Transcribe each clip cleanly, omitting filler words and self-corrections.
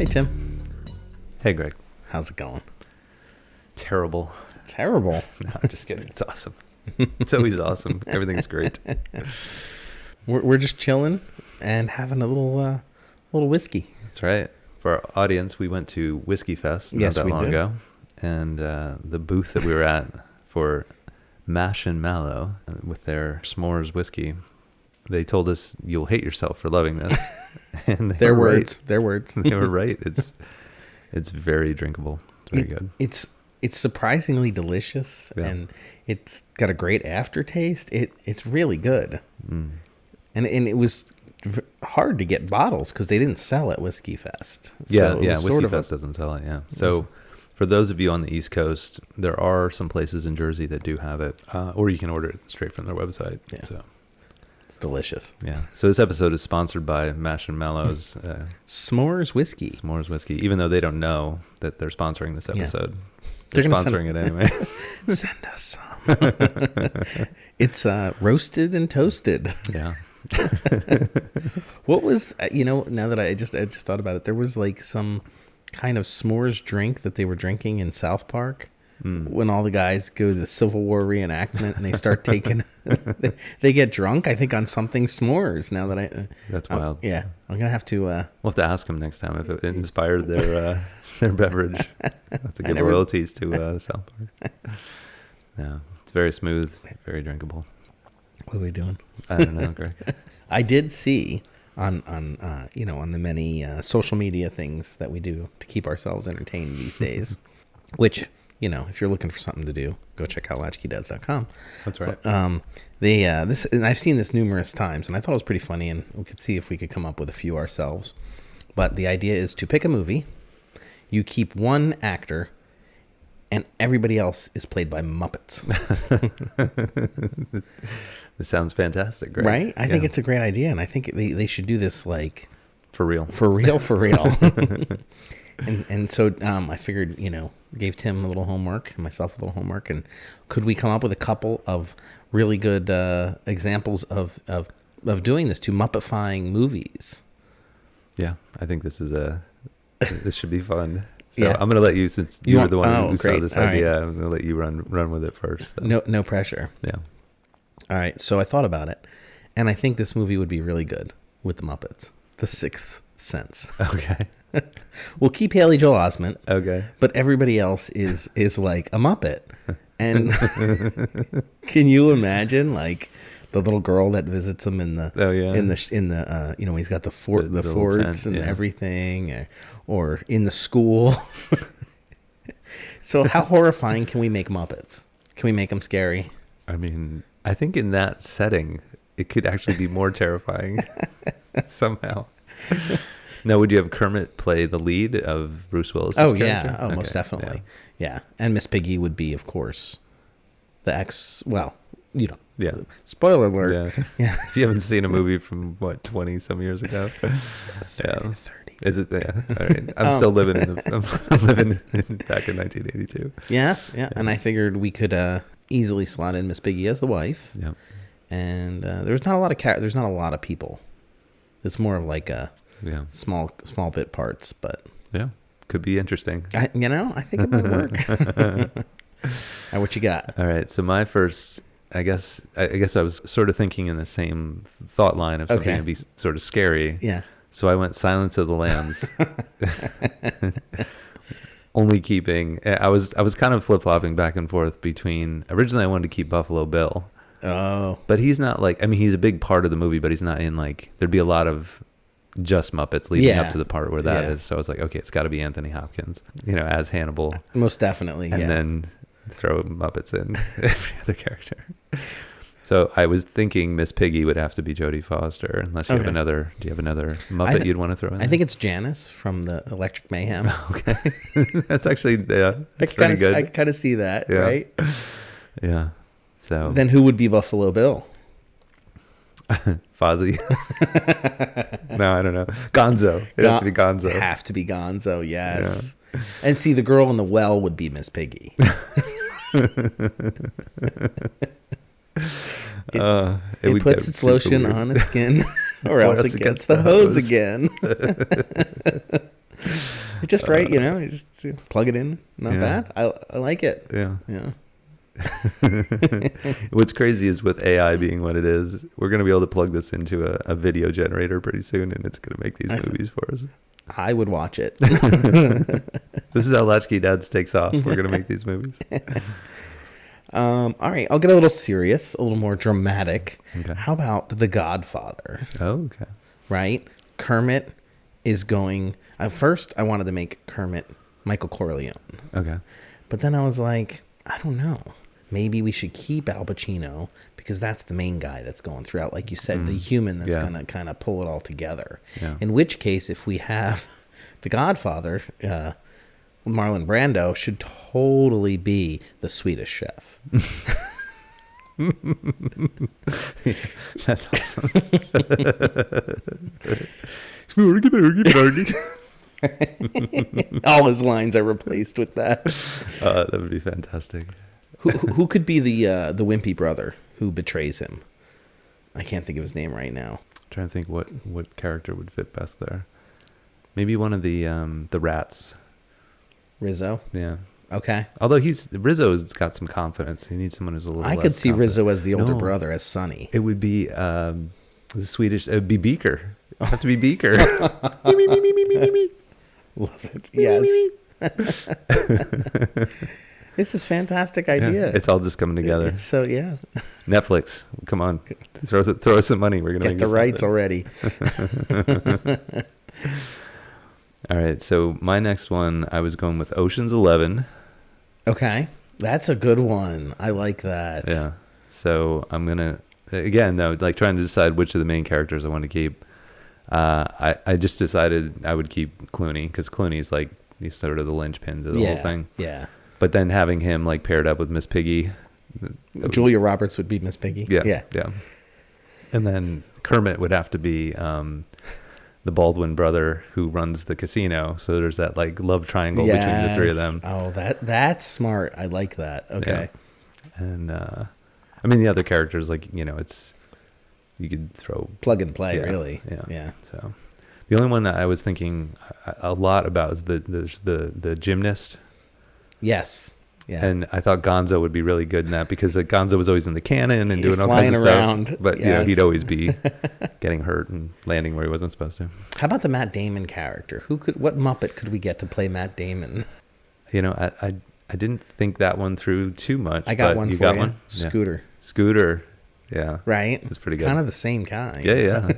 Hey, Tim. Hey, Greg. How's it going? Terrible. Terrible. No, I'm just kidding. It's awesome. It's always awesome. Everything's great. We're just chilling and having a little whiskey. That's right. For our audience, we went to Whiskey Fest not that long ago. And the booth that we were at for Mash and Mallow with their s'mores whiskey, they told us you'll hate yourself for loving this. And Their words. Their words. They were right. It's very drinkable. It's very good. It's surprisingly delicious, and it's got a great aftertaste. It's really good. And it was hard to get bottles because they didn't sell at Whiskey Fest. Yeah, Whiskey Fest doesn't sell it, yeah. So for those of you on the East Coast, there are some places in Jersey that do have it, or you can order it straight from their website. Yeah. So it's delicious. Yeah. So this episode is sponsored by Mash and Mallow's S'mores whiskey. S'mores whiskey, even though they don't know that they're sponsoring this episode. Yeah. They're sponsoring it anyway. Send us some. It's roasted and toasted. Yeah. What was, now that I just thought about it, there was like some kind of s'mores drink that they were drinking in South Park when all the guys go to the Civil War reenactment and they start taking, they get drunk, I think, on something s'mores. Now that That's wild. Yeah. I'm going to have to. We'll have to ask them next time if it inspired their beverage. We'll have to give royalties to South Park. Yeah. It's very smooth, very drinkable. What are we doing? I don't know, Greg. I did see on the many social media things that we do to keep ourselves entertained these days, which, if you're looking for something to do, go check out latchkeydads.com. That's right. And I've seen this numerous times, and I thought it was pretty funny, and we could see if we could come up with a few ourselves. But the idea is to pick a movie, you keep one actor, and everybody else is played by Muppets. This sounds fantastic, Greg. Right? I think it's a great idea, and I think they should do this like for real. For real. and so I figured, gave Tim a little homework, and myself a little homework, and could we come up with a couple of really good examples of doing this, to Muppifying movies? Yeah, I think this should be fun. So I'm going to let you, since you were the one who saw this idea, right. I'm going to let you run with it first. So. No pressure. Yeah. All right. So I thought about it, and I think this movie would be really good with the Muppets. The Sixth Sense. Okay. We'll keep Haley Joel Osment. Okay. But everybody else is like a Muppet. And can you imagine like the little girl that visits him in the he's got the forts and everything, or in the school. So how horrifying can we make Muppets? Can we make them scary? I mean, I think in that setting, it could actually be more terrifying somehow. Now, would you have Kermit play the lead of Bruce Willis' character? Yeah. Oh, okay. Most definitely. Yeah. And Miss Piggy would be, of course, the ex. Well, Yeah. Spoiler alert. Yeah. If you haven't seen a movie from 20 some years ago. 30. Is it? Yeah. All right. I'm still living I'm living back in 1982. Yeah. And I figured we could easily slot in Miss Piggy as the wife. Yeah. And there's not a lot of there's not a lot of people. It's more of like a small bit parts, but could be interesting. I think it might work. All right, what you got? All right. So my first, I guess I was sort of thinking in the same thought line of something that'd be sort of scary. Yeah. So I went Silence of the Lambs. Only keeping, I was kind of flip-flopping back and forth between, originally I wanted to keep Buffalo Bill. Oh. But he's not he's a big part of the movie, but he's not in there'd be a lot of just Muppets leading up to the part where that is. So I was like, okay, it's got to be Anthony Hopkins, as Hannibal. Most definitely, and then throw Muppets in every other character. So I was thinking Miss Piggy would have to be Jodie Foster, unless you have another. Do you have another Muppet you'd want to throw in? I think it's Janice from the Electric Mayhem. Okay, that's actually that's pretty good. I kind of see that, right? Yeah. So then who would be Buffalo Bill? Fozzie. No, I don't know. Gonzo. It'd have to be Gonzo. Have to be Gonzo. Yes. Yeah. And see, the girl in the well would be Miss Piggy. It puts its lotion on its skin, or else it gets the hose again. Just right, you just plug it in. Not bad. I like it. Yeah. Yeah. What's crazy is with AI being what it is, we're going to be able to plug this into a video generator pretty soon, and it's going to make these movies for us. I would watch it. This is how Latch-Key Dads takes off. We're going to make these movies. All right, I'll get a little serious, a little more dramatic. Okay. How about The Godfather? Oh, okay. Right? Kermit is going... At first, I wanted to make Kermit Michael Corleone. Okay. But then I was like, I don't know. Maybe we should keep Al Pacino because that's the main guy that's going throughout, like you said, the human that's going to kind of pull it all together. Yeah. In which case, if we have The Godfather, Marlon Brando should totally be the Swedish chef. That's awesome. All his lines are replaced with that. That would be fantastic. Who could be the wimpy brother who betrays him? I can't think of his name right now. I'm trying to think what character would fit best there. Maybe one of the rats. Rizzo? Yeah. Okay. Although Rizzo's got some confidence. He needs someone who's a little I could see confident. Rizzo as the older brother, as Sonny. It would be the Swedish. It would be Beaker. It'd have to be Beaker. Love it. Yes. This is a fantastic idea. Yeah, it's all just coming together. So, yeah. Netflix, come on. Throw us some money. We're going to get the rights already. All right. So my next one, I was going with Ocean's 11. Okay. That's a good one. I like that. Yeah. So I'm going to, again, though, like trying to decide which of the main characters I want to keep. I just decided I would keep Clooney because Clooney's like, he's sort of the linchpin to the whole thing. Yeah. But then having him like paired up with Miss Piggy. Julia Roberts would be Miss Piggy. Yeah. And then Kermit would have to be the Baldwin brother who runs the casino. So there's that like love triangle between the three of them. Oh, that's smart. I like that. Okay. Yeah. And I mean the other characters, like, it's you could throw plug and play, really. Yeah. So the only one that I was thinking a lot about is the gymnast. Yes. Yeah. And I thought Gonzo would be really good in that because Gonzo was always in the cannon and doing all kinds of around. Stuff. But he'd always be getting hurt and landing where he wasn't supposed to. How about the Matt Damon character? What Muppet could we get to play Matt Damon? I didn't think that one through too much. I got one you for got you. One? Scooter. Yeah. Scooter. Yeah. Right? That's pretty good. Kind of the same kind. Yeah.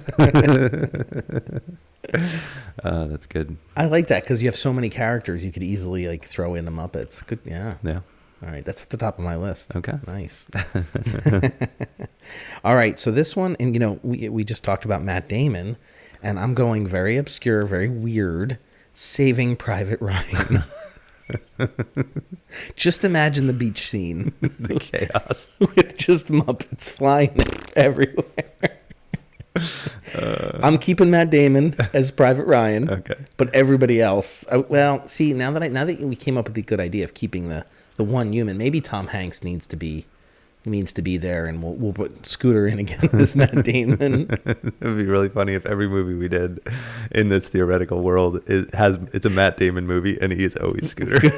That's good. I like that because you have so many characters you could easily like throw in the Muppets. Good. Yeah. Yeah. All right. That's at the top of my list. Okay. Nice. All right. So this one, and we just talked about Matt Damon, and I'm going very obscure, very weird, Saving Private Ryan. Just imagine the beach scene. The chaos. With just Muppets flying everywhere. I'm keeping Matt Damon as Private Ryan. Okay. But everybody else. Well, see, now that we came up with the good idea of keeping the one human, maybe Tom Hanks needs to be there, and we'll put Scooter in again as Matt Damon. It would be really funny if every movie we did in this theoretical world it's a Matt Damon movie and he is always Scooter.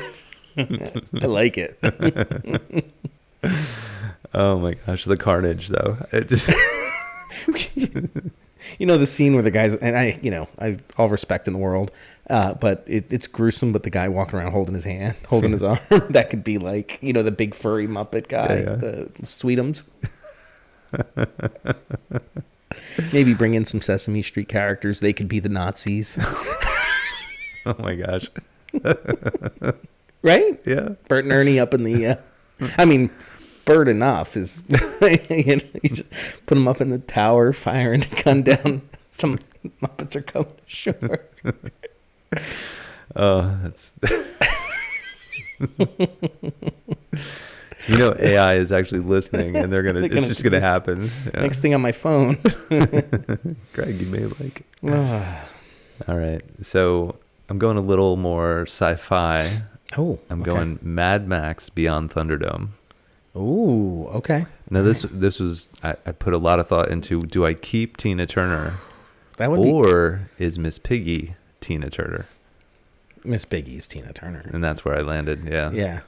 I like it. Oh my gosh, the carnage though. It just the scene where the guys, and I all respect in the world, but it's gruesome, but the guy walking around holding his arm, that could be like, the big furry Muppet guy, the Sweetums. Maybe bring in some Sesame Street characters. They could be the Nazis. Oh my gosh. Right? Yeah. Bert and Ernie up in the, Bert enough is, you just put them up in the tower, firing the gun down. Some Muppets are coming ashore. Oh, that's... AI is actually listening, and it's just gonna happen. Yeah. Next thing on my phone. Greg, you may like. All right, so I'm going a little more sci-fi. Oh, I'm going Mad Max Beyond Thunderdome. Ooh, okay. Now this was I put a lot of thought into. Do I keep Tina Turner, that would or is Miss Piggy Tina Turner? Miss Piggy's Tina Turner. And that's where I landed. Yeah. Yeah.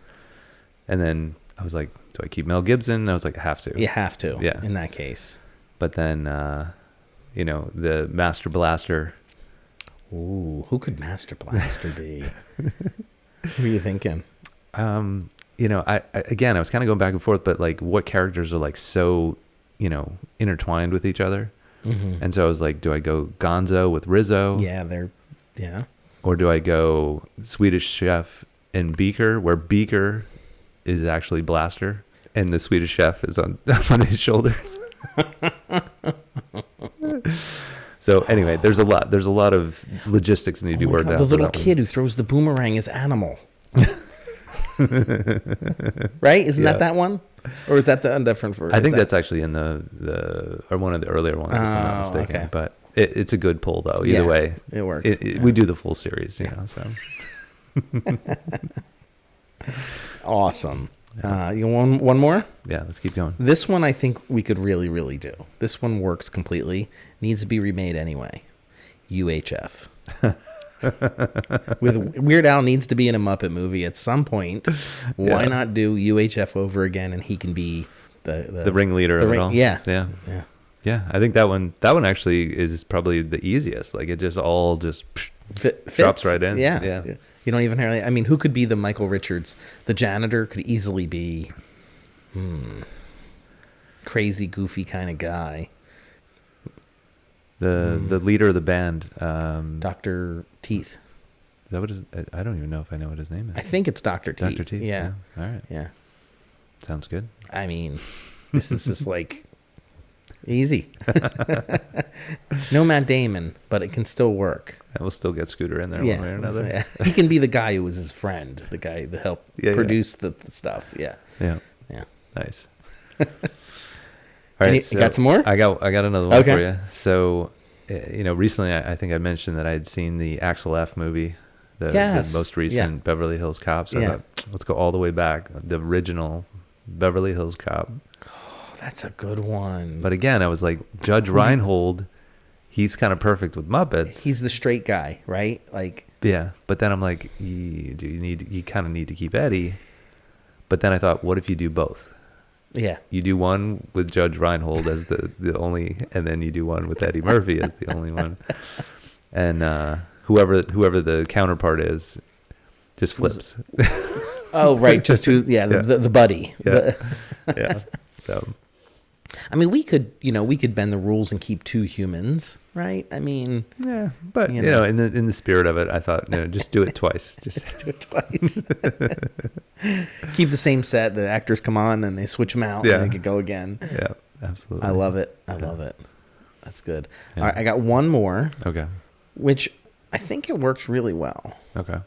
And then I was like, do I keep Mel Gibson? And I was like, I have to. You have to. Yeah. In that case. But then, the Master Blaster. Ooh, who could Master Blaster be? Who are you thinking? I was kind of going back and forth, but like what characters are like so, intertwined with each other. Mm-hmm. And so I was like, do I go Gonzo with Rizzo? Yeah. Or do I go Swedish Chef and Beaker, where Beaker is actually Blaster and the Swedish Chef is on his shoulders? So anyway, there's a lot of logistics that need to be worked out. The little kid who throws the boomerang is Animal. Right? Isn't that one? Or is that the different version? I think that's actually in or one of the earlier ones, if I'm not mistaken. Okay. But it's a good pull, though. Either way, it works. We do the full series, so. Awesome. You want one more? Yeah, let's keep going. This one I think we could really, really do. This one works completely. Needs to be remade anyway. UHF. With Weird Al needs to be in a Muppet movie at some point. Why not do UHF over again, and he can be the ringleader of it all? Yeah. I think that one actually is probably the easiest. Like it just all drops right in. Yeah. You don't even have. I mean, who could be the Michael Richards? The janitor could easily be, crazy, goofy kind of guy. The leader of the band, Dr. Teeth. Is that what his? I don't even know if I know what his name is. I think it's Dr. Teeth. Dr. Teeth. Yeah. All right. Yeah. Sounds good. I mean, this is just like easy. No Matt Damon, but it can still work. And we'll still get Scooter in there one way or another. Yeah. He can be the guy who was his friend, the guy that helped produce the stuff. Yeah. Yeah. Yeah. Nice. All right. You got some more? I got another one for you. So, recently I think I mentioned that I had seen the Axel F movie, the most recent Beverly Hills Cop. So I thought, let's go all the way back, the original Beverly Hills Cop. Oh, that's a good one. But again, I was like, Judge Reinhold, he's kind of perfect with Muppets. He's the straight guy, right? Like, yeah. But then I'm like, you kind of need to keep Eddie. But then I thought, what if you do both? Yeah. You do one with Judge Reinhold as the only, and then you do one with Eddie Murphy as the only one. And whoever the counterpart is just flips. Oh, right. Just the buddy. Yeah. Yeah. So, I mean, we could bend the rules and keep two humans, right? I mean, yeah, but in the spirit of it, I thought, just do it twice. Just do it twice. Keep the same set. The actors come on and they switch them out. Yeah. And they could go again. Yeah, absolutely. I love it. I love it. That's good. Yeah. All right, I got one more. Okay. Which I think it works really well. Okay.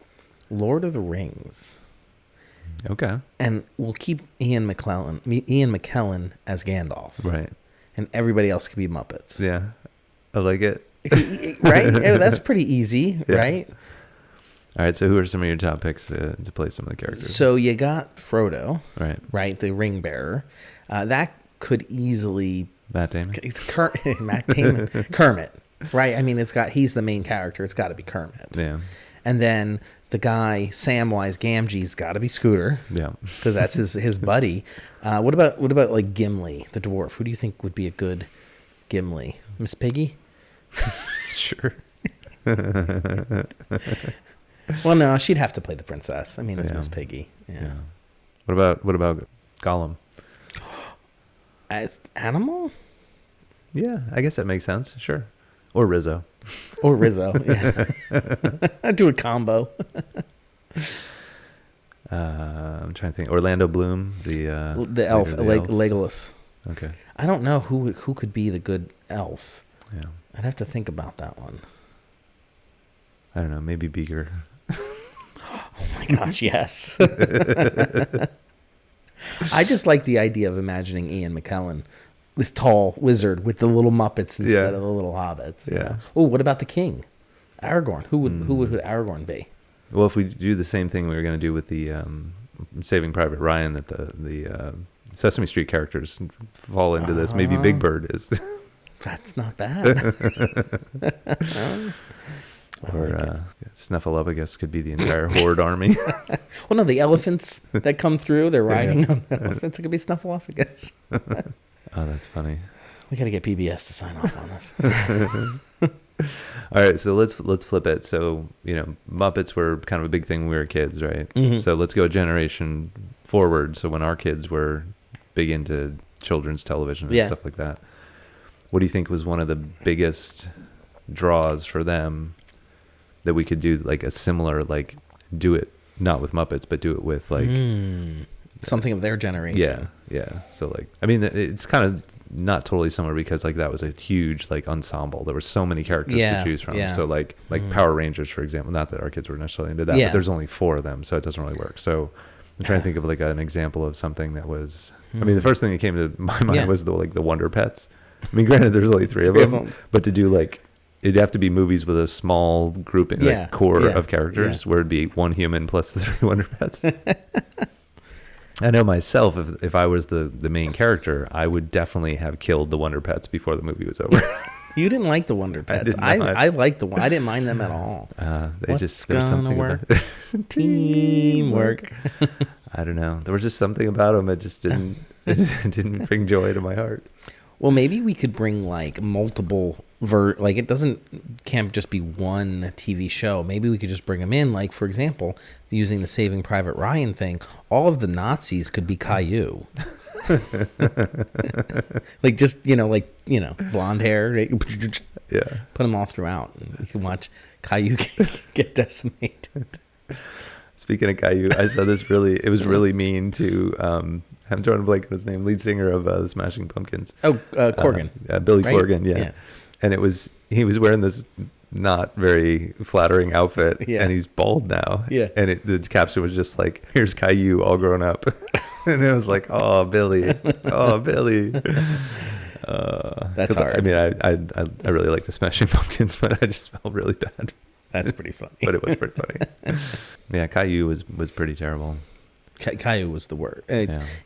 Lord of the Rings. Okay. And we'll keep Ian McKellen as Gandalf. Right. And everybody else could be Muppets. Yeah. I like it. Right? That's pretty easy, right? All right. So who are some of your top picks to play some of the characters? So you got Frodo. Right. Right? The ring bearer. That could easily... Matt Damon. It's Matt Damon. Kermit. Right? I mean, he's the main character. It's got to be Kermit. Yeah. And then the guy, Samwise Gamgee's got to be Scooter. Yeah. Because that's his buddy. What about like Gimli, the dwarf? Who do you think would be a good Gimli? Miss Piggy? Sure. Well, no, she'd have to play the princess. I mean, it's Miss Piggy. Yeah. What about Gollum? As Animal? Yeah, I guess that makes sense. Sure. Or Rizzo. Yeah. I'd do a combo. I'm trying to think. Orlando Bloom, the elf, Legolas. Okay. I don't know who could be the good elf. Yeah. I'd have to think about that one. I don't know. Maybe Beaker. Oh my gosh, yes. I just like the idea of imagining Ian McKellen, this tall wizard with the little Muppets instead of the little hobbits. Yeah. Oh, what about the king? Aragorn. Who would Aragorn be? Well, if we do the same thing we were going to do with the Saving Private Ryan, that the Sesame Street characters fall into this. Maybe Big Bird is. That's not bad. Or Snuffleupagus could be the entire horde army. Well, no, the elephants that come through, they're riding on the elephants. It could be Snuffleupagus. Oh, that's funny. We got to get PBS to sign off on this. All right, so let's flip it. So, Muppets were kind of a big thing when we were kids, right? Mm-hmm. So let's go a generation forward. So when our kids were big into children's television and stuff like that, what do you think was one of the biggest draws for them that we could do like a similar, like do it not with Muppets, but do it with like something of their generation? Yeah. So like, I mean, it's kind of not totally similar because like that was a huge like ensemble. There were so many characters to choose from. So like Power Rangers, for example, not that our kids were necessarily into that, but there's only 4 of them, so it doesn't really work. So I'm trying to think of like an example of something that was, I mean, the first thing that came to my mind was the Wonder Pets. I mean, granted, there's only 3 of them, but to do like, it'd have to be movies with a small grouping, like core of characters, where it'd be 1 human plus the 3 Wonder Pets. I know myself, if I was the main character, I would definitely have killed the Wonder Pets before the movie was over. You didn't like the Wonder Pets. I liked the one. I didn't mind them at all. There's something work? Teamwork. I don't know. There was just something about them. It just didn't bring joy to my heart. Well, maybe we could bring like multiple like can't just be one TV show. Maybe we could just bring them in. Like, for example, using the Saving Private Ryan thing, all of the Nazis could be Caillou. Like just, blonde hair. Right? Yeah. Put them all throughout. And we can watch Caillou get decimated. Speaking of Caillou, I saw this it was really mean to, I'm drawing a blank on his name, lead singer of the Smashing Pumpkins. Oh, Corgan. Billy Corgan, yeah. And he was wearing this not very flattering outfit, and he's bald now. Yeah. And the caption was just like, "Here's Caillou all grown up," and it was like, "Oh, Billy, oh, Billy." That's hard. I mean, I really like the Smashing Pumpkins, but I just felt really bad. That's pretty funny. But it was pretty funny. Yeah, Caillou was pretty terrible. Caillou was the word.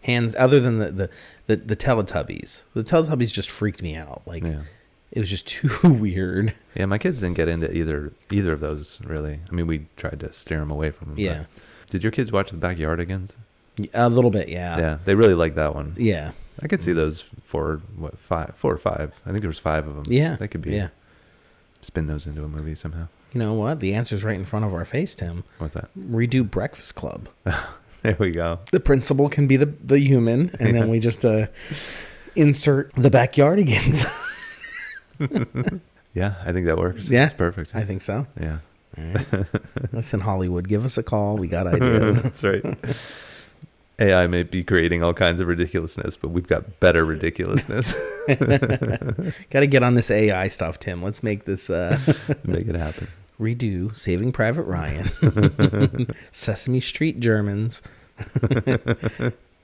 Hands other than the Teletubbies. The Teletubbies just freaked me out. Like, it was just too weird. Yeah, my kids didn't get into either of those really. I mean, we tried to steer them away from them. Yeah. Did your kids watch the Backyardigans? A little bit, yeah. Yeah, they really liked that one. Yeah. I could see those 4 or 5. I think there was 5 of them. Yeah. They could be. Yeah. Spin those into a movie somehow. You know what? The answer's right in front of our face, Tim. What's that? Redo Breakfast Club. There we go. The principal can be the human, and then we just insert the Backyardigans. Yeah, I think that works. Yeah, it's perfect. I think so. Yeah. All right. Listen, Hollywood, give us a call. We got ideas. That's right. AI may be creating all kinds of ridiculousness, but we've got better ridiculousness. Got to get on this AI stuff, Tim. Let's make this make it happen. Redo Saving Private Ryan, Sesame Street Germans,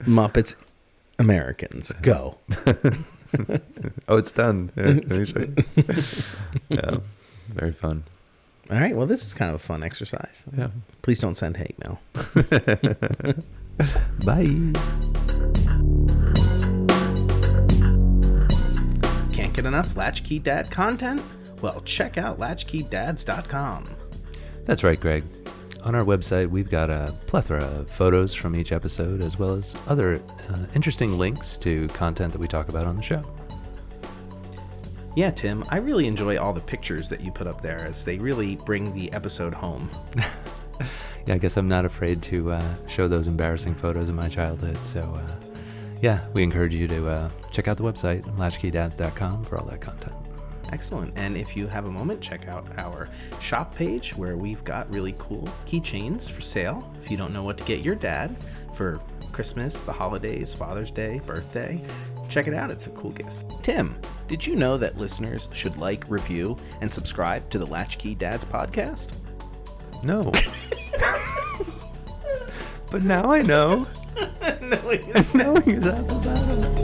Muppets Americans. Go. Oh, it's done. Yeah, let me show you. Yeah, very fun. All right. Well, this is kind of a fun exercise. Yeah. Please don't send hate mail. Bye. Can't get enough Latch-Key Dad content? Well, check out LatchKeyDads.com. That's right, Greg. On our website, we've got a plethora of photos from each episode, as well as other interesting links to content that we talk about on the show. Yeah, Tim, I really enjoy all the pictures that you put up there, as they really bring the episode home. Yeah, I guess I'm not afraid to show those embarrassing photos of my childhood. So, yeah, we encourage you to check out the website, LatchKeyDads.com, for all that content. Excellent. And if you have a moment, check out our shop page where we've got really cool keychains for sale. If you don't know what to get your dad for Christmas, the holidays, Father's Day, birthday, check it out. It's a cool gift. Tim, did you know that listeners should like, review, and subscribe to the Latch-Key Dads podcast? No. But now I know. Knowing is at the bottom.